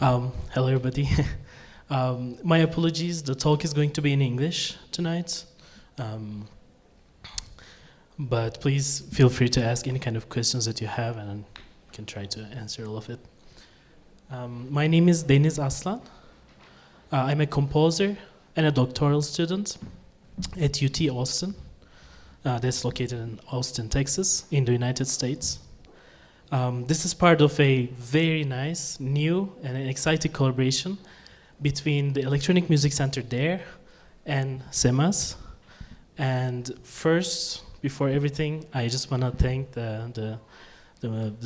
Hello, everybody. My apologies, the talk is going to be in English tonight. Um, but please feel free to ask any kind of questions that you have, and I can try to answer all of it. My name is Deniz Aslan. I'm a composer and a doctoral student at UT Austin. That's located in Austin, Texas, in the United States. This is part of a very nice, new, and an exciting collaboration between the Electronic Music Center there and SEMAS. And first, before everything, I just want to thank the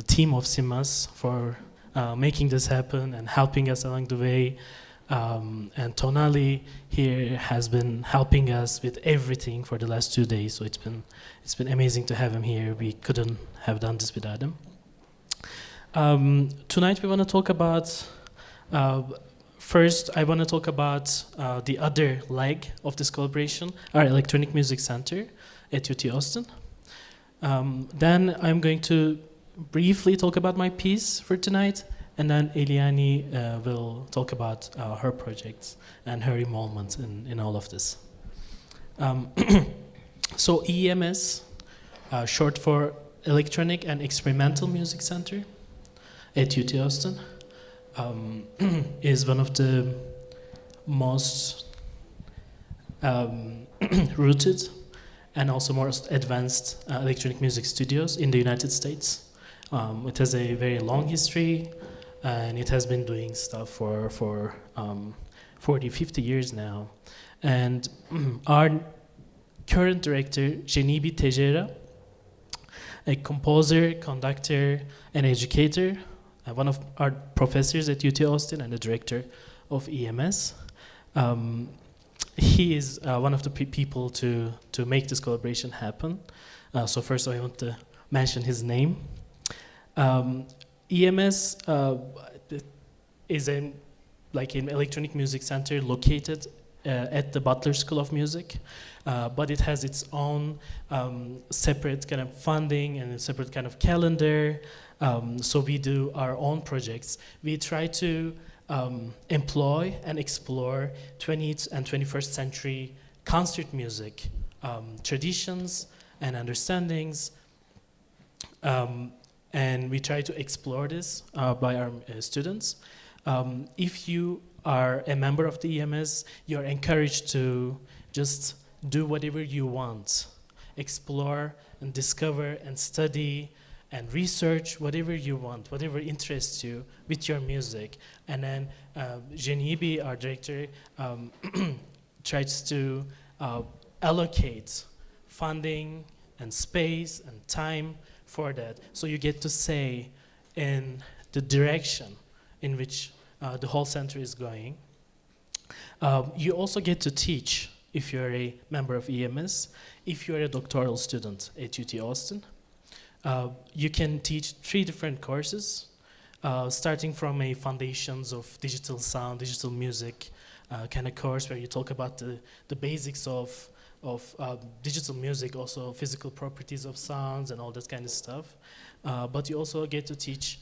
team of SEMAS for making this happen and helping us along the way. And Tonali here has been helping us with everything for the last 2 days. So it's been amazing to have him here. We couldn't have done this without him. Tonight we want to talk about, first I want to talk about the other leg of this collaboration, our Electronic Music Center at UT Austin. Then I'm going to briefly talk about my piece for tonight, and then Eliani will talk about her projects and her involvement in all of this. So EMS, short for Electronic and Experimental Music Center at UT Austin, is one of the most rooted and also most advanced electronic music studios in the United States. It has a very long history, and it has been doing stuff for 40, 50 years now. And our current director, Jenibi Tejera, a composer, conductor, and educator, one of our professors at UT Austin and the director of EMS. He is one of the people to make this collaboration happen. So first I want to mention his name. EMS is an electronic music center located at the Butler School of Music, but it has its own separate kind of funding and a separate kind of calendar. So we do our own projects. We try to employ and explore 20th and 21st century concert music traditions and understandings. And we try to explore this by our students. If you are a member of the EMS, you're encouraged to just do whatever you want. Explore and discover and study and research whatever you want, whatever interests you with your music. And then Jenibi, our director, tries to allocate funding and space and time for that. So you get to say in the direction in which the whole center is going. You also get to teach if you're a member of EMS, if you're a doctoral student at UT Austin. You can teach 3 different courses, starting from a foundations of digital sound, digital music kind of course where you talk about the basics of digital music, also physical properties of sounds and all that kind of stuff. But you also get to teach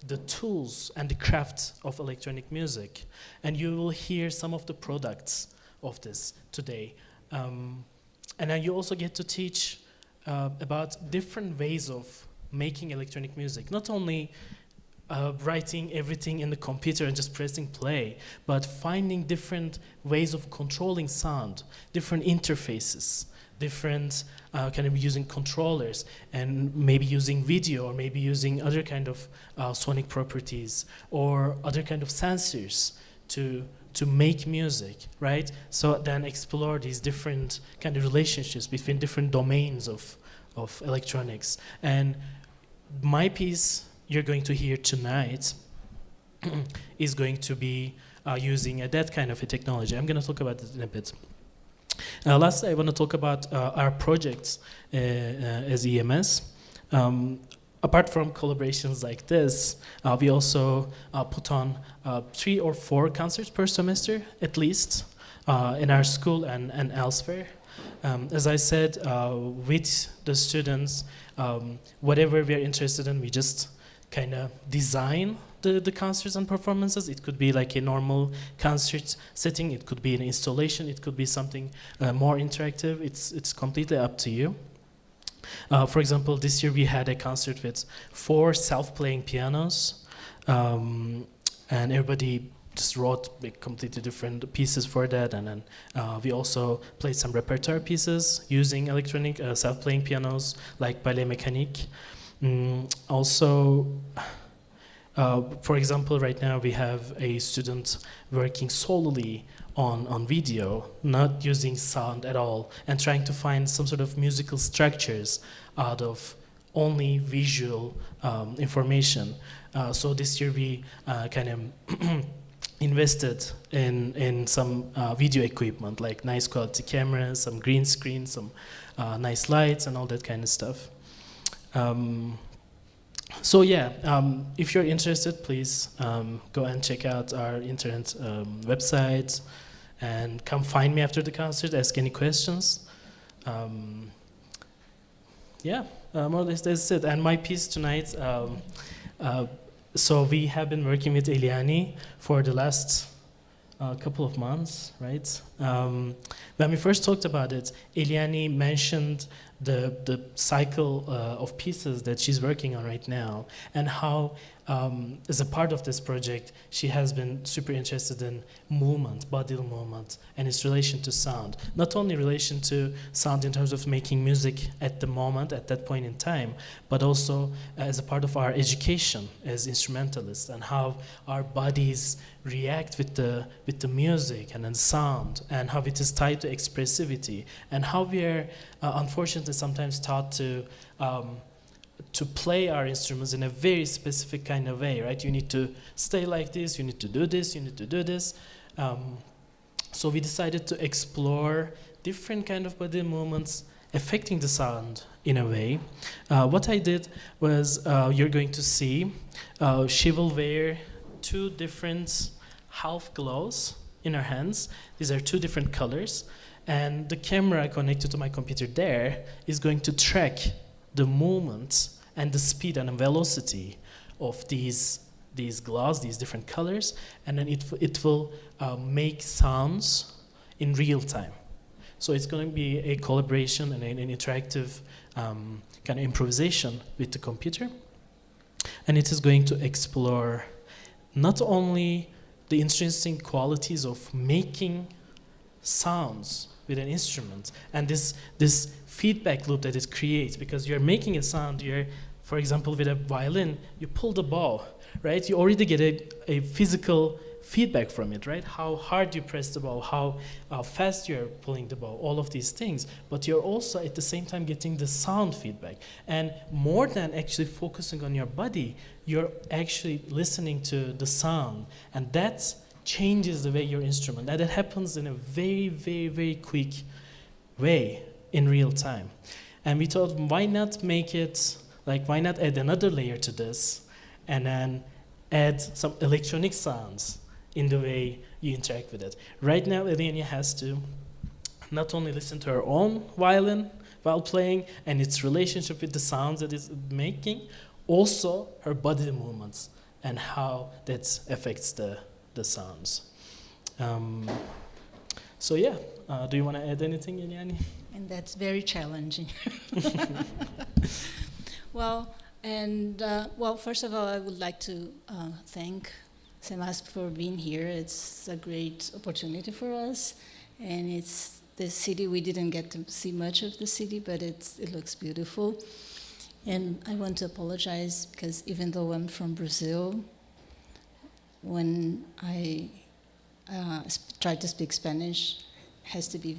the tools and the craft of electronic music. And you will hear some of the products of this today. And then you also get to teach about different ways of making electronic music. Not only writing everything in the computer and just pressing play, but finding different ways of controlling sound, different interfaces, different kind of using controllers, and maybe using video, or maybe using other kind of sonic properties, or other kind of sensors to make music, right? So then explore these different kind of relationships between different domains of electronics. And my piece you're going to hear tonight is going to be using that kind of a technology. I'm going to talk about it in a bit. Lastly, I want to talk about our projects as EMS. Apart from collaborations like this, we also put on 3 or 4 concerts per semester, at least, in our school and elsewhere. As I said, with the students, whatever we are interested in, we just kind of design the concerts and performances. It could be like a normal concert setting, it could be an installation, it could be something more interactive. It's completely up to you. For example, this year we had a concert with 4 self-playing pianos, and everybody just wrote completely different pieces for that, and then we also played some repertoire pieces using electronic self-playing pianos like Ballet Mécanique. Also, for example, right now we have a student working solely on video, not using sound at all, and trying to find some sort of musical structures out of only visual information. So this year we kind of invested in some video equipment, like nice quality cameras, some green screens, some nice lights, and all that kind of stuff. So yeah, if you're interested, please go and check out our internet website, and come find me after the concert, ask any questions. Yeah, more or less that's it. And my piece tonight, so we have been working with Eliani for the last couple of months, right? When we first talked about it, Eliani mentioned the cycle of pieces that she's working on right now, and how, as a part of this project, she has been super interested in movement, bodily movement, and its relation to sound. Not only relation to sound in terms of making music at the moment, at that point in time, but also as a part of our education as instrumentalists, and how our bodies react with the music and then sound, and how it is tied to expressivity, and how we are unfortunately sometimes taught to play our instruments in a very specific kind of way, right? You need to stay like this, you need to do this, you need to do this. So we decided to explore different kind of body movements affecting the sound in a way. What I did was, you're going to see, she will wear 2 different half gloves in her hands. These are 2 different colors. And the camera connected to my computer there is going to track the movement and the speed and the velocity of these gloves, these different colors, and then it will make sounds in real time. So it's going to be a collaboration and an interactive kind of improvisation with the computer. And it is going to explore not only the interesting qualities of making sounds with an instrument, and this feedback loop that it creates, because you're making a sound, for example, with a violin, you pull the bow, right? You already get a physical feedback from it, right? How hard you press the bow, how fast you're pulling the bow, all of these things. But you're also at the same time getting the sound feedback. And more than actually focusing on your body, you're actually listening to the sound. And that changes the way your instrument, and that happens in a very, very, very quick way in real time. And we thought, why not make it, why not add another layer to this, and then add some electronic sounds in the way you interact with it. Right now, Eliana has to not only listen to her own violin while playing and its relationship with the sounds that it's making, also her body movements and how that affects the sounds. So yeah, do you want to add anything, Eliani? And that's very challenging. Well, first of all, I would like to thank Semas for being here. It's a great opportunity for us, and it's the city. We didn't get to see much of the city, but it looks beautiful. And I want to apologize because even though I'm from Brazil, when I try to speak Spanish, it has to be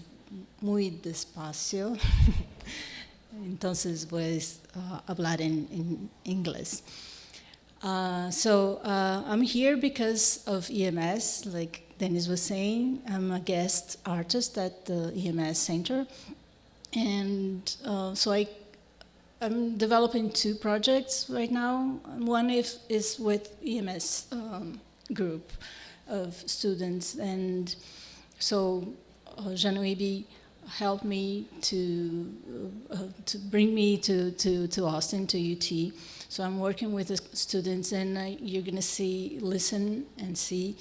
muy despacio. Entonces voy a hablar en inglés. So I'm here because of EMS, like Dennis was saying. I'm a guest artist at the EMS Center. And so I'm developing 2 projects right now. One is with EMS group of students. And so Januibi helped me to bring me to Austin, to UT. So I'm working with the students, and you're going to listen and see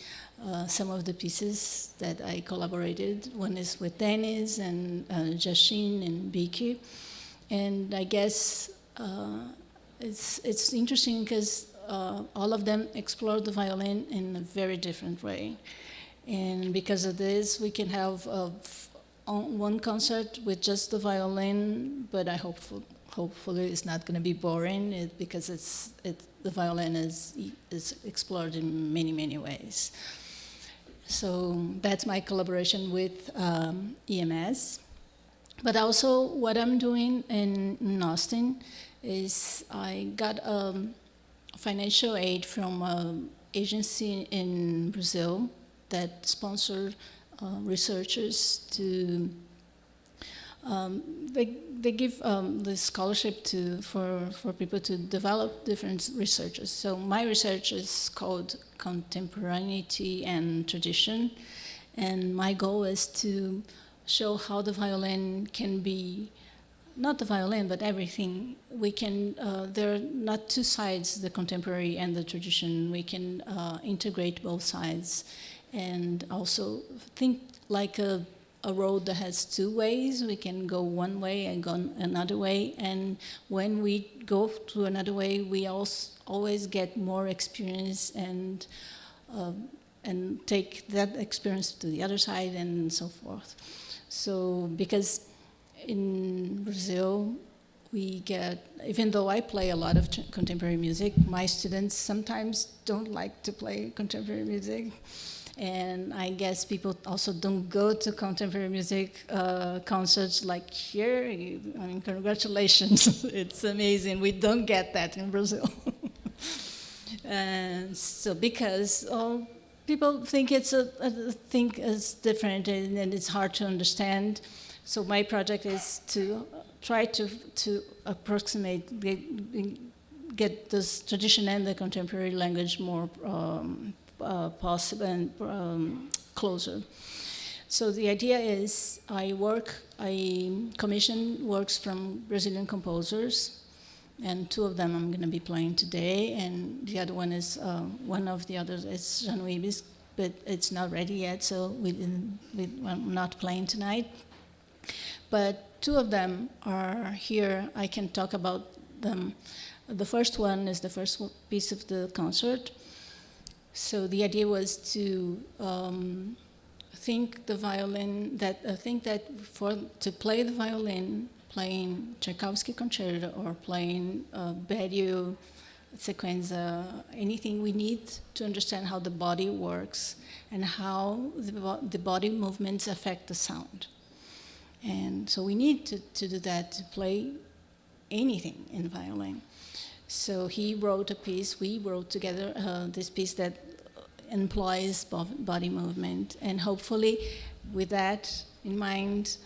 some of the pieces that I collaborated. One is with Dennis and Jashin and Biki. And I guess it's interesting because all of them explore the violin in a very different way. And because of this, we can have one concert with just the violin, but hopefully it's not going to be boring because the violin is explored in many, many ways. So that's my collaboration with EMS. But also what I'm doing in Austin is I got financial aid from an agency in Brazil that sponsor researchers to they give the scholarship for people to develop different researches. So my research is called Contemporaneity and Tradition, and my goal is to show how the violin can be, not the violin, but everything. We can, there are not two sides, the contemporary and the tradition. We can integrate both sides and also think like a road that has two ways. We can go one way and go another way. And when we go to another way, we always get more experience and take that experience to the other side and so forth. So because in Brazil, we get, even though I play a lot of contemporary music, my students sometimes don't like to play contemporary music. And I guess people also don't go to contemporary music concerts like here. I mean, congratulations, it's amazing. We don't get that in Brazil. And so because people think think it's different and it's hard to understand. So my project is to try to approximate, get this tradition and the contemporary language more possible and closer. So the idea is I commission works from Brazilian composers, and two of them I'm going to be playing today, and the other one is, one of the others is Jean Eems, but it's not ready yet, so I'm not playing tonight. But two of them are here. I can talk about them. The first one is the first piece of the concert. So the idea was to think the violin, to play the violin, playing Tchaikovsky concerto or playing Berio sequenza, anything we need to understand how the body works and how the body movements affect the sound. And so we need to do that, to play anything in violin. So he wrote a piece, we wrote together this piece that employs body movement. And hopefully with that in mind,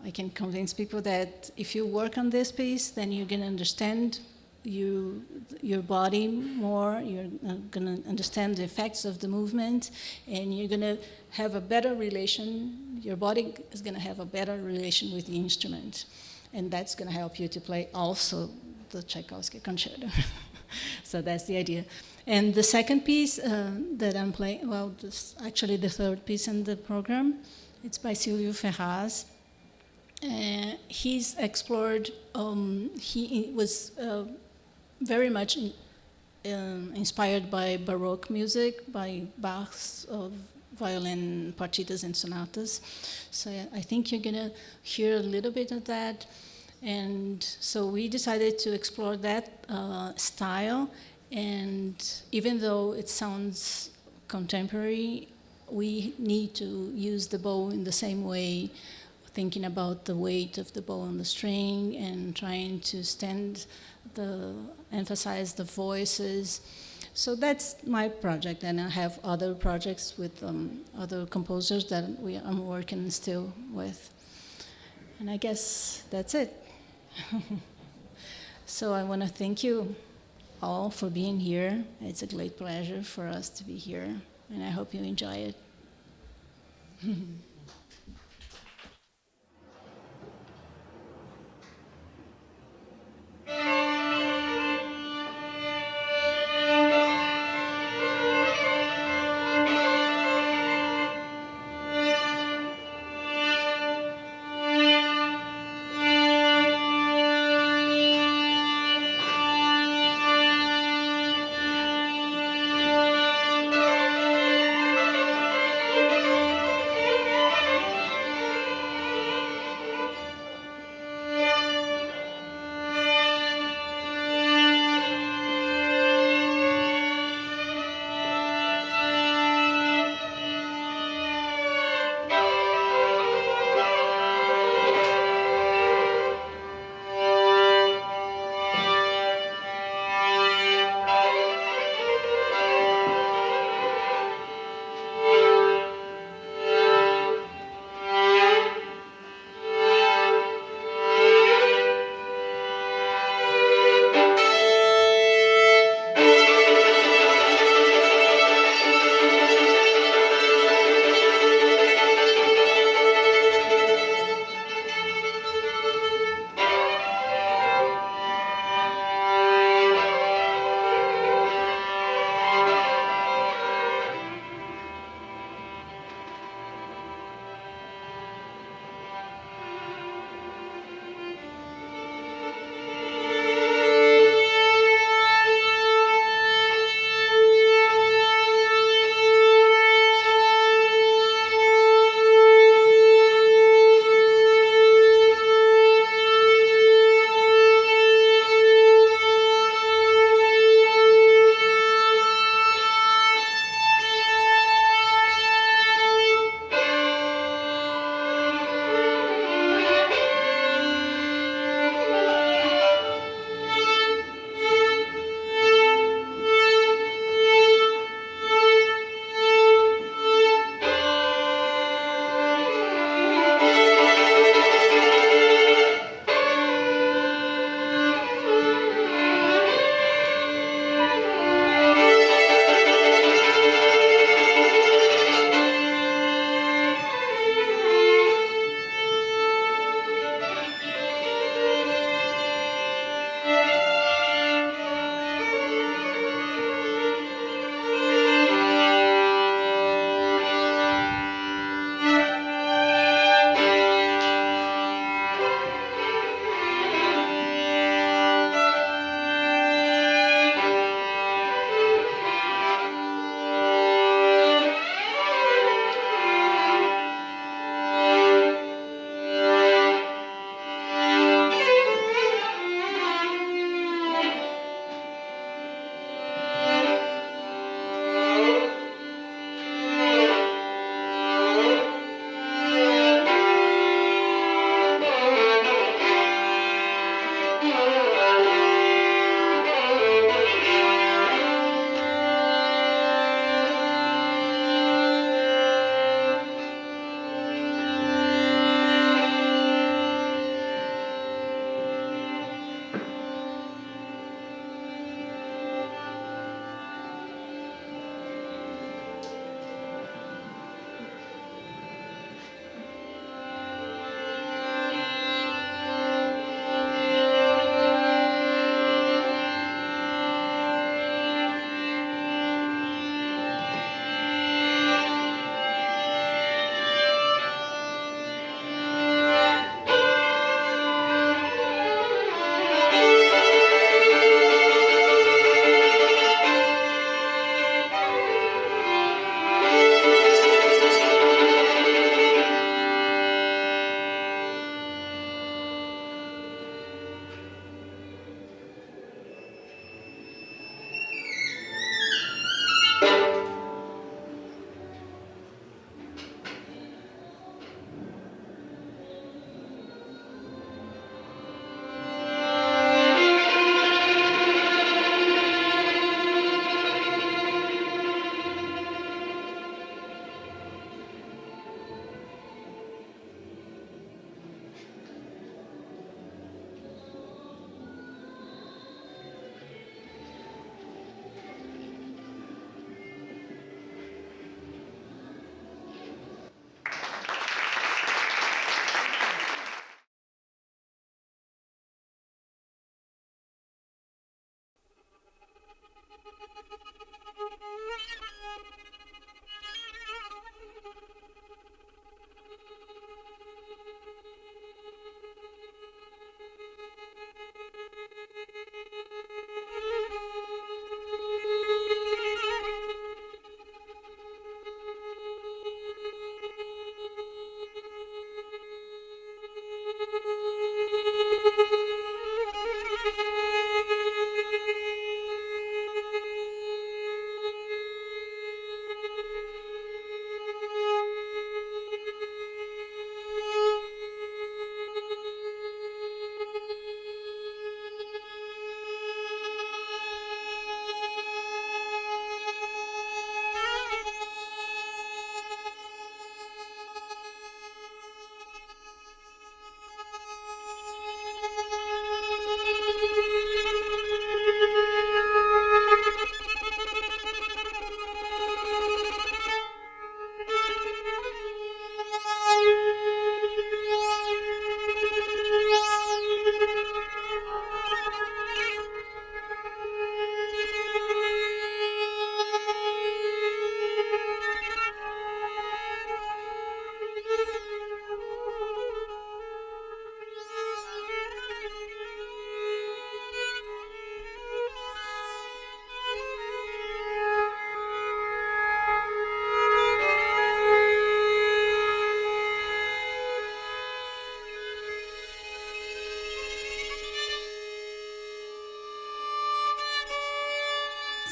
I can convince people that if you work on this piece, then you're going to understand your body more, you're going to understand the effects of the movement, and you're going to have a better relation, your body is going to have a better relation with the instrument. And that's going to help you to play also the Tchaikovsky concerto. So that's the idea. And the second piece that I'm playing, well, this actually the third piece in the program, it's by Silvio Ferraz. He's explored, he was very much inspired by Baroque music, by Bach's violin partitas and sonatas. So I think you're going to hear a little bit of that. And so we decided to explore that style. And even though it sounds contemporary, we need to use the bow in the same way, thinking about the weight of the bow on the string and trying to emphasize the voices. So that's my project, and I have other projects with other composers that I'm working still with. And I guess that's it. So I want to thank you all for being here. It's a great pleasure for us to be here, and I hope you enjoy it.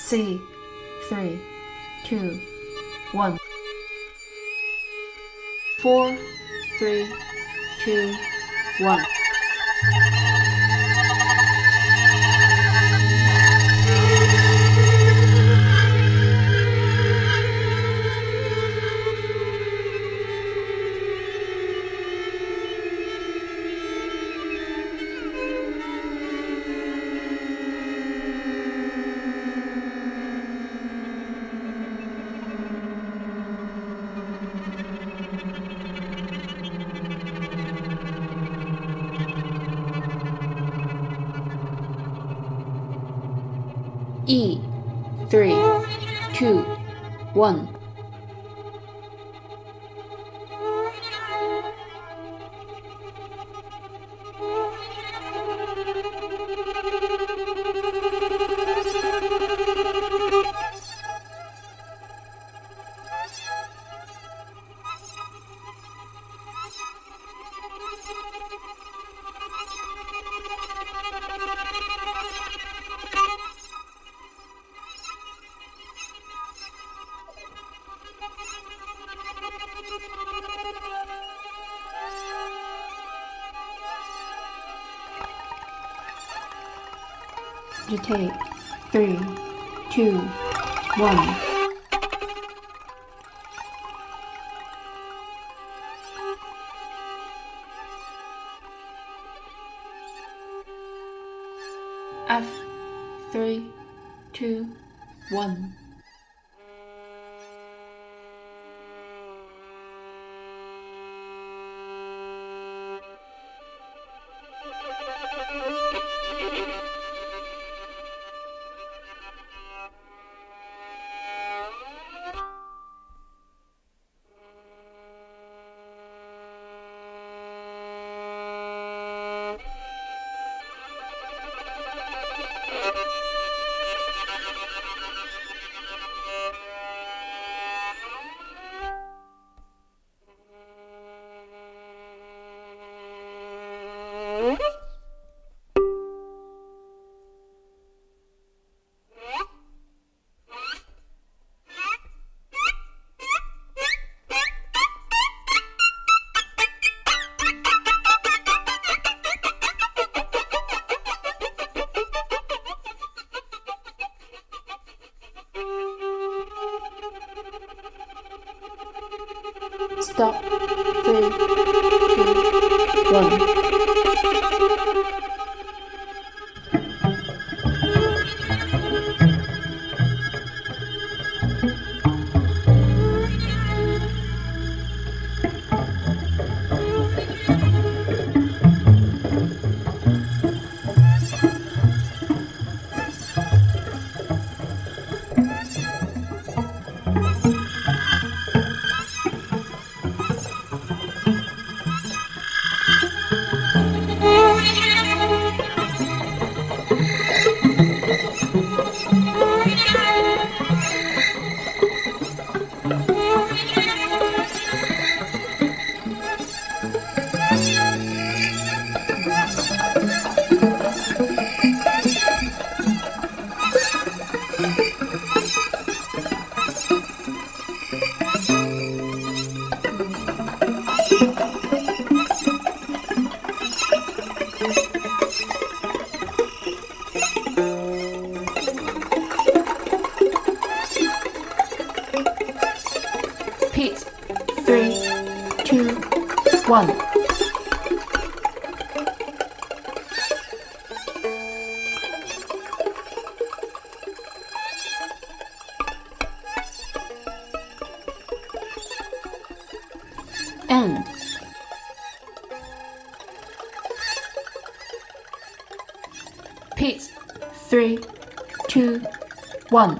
C, 3, 2, 1. 4, 3, 2, 1. E, 3, 2, 1. Agitate. 3, 2, 1. F, 3, 2, 1. Stop. 3, 2, 1. Repeat. 3, 2, 1. End. Repeat. 3, 2, 1.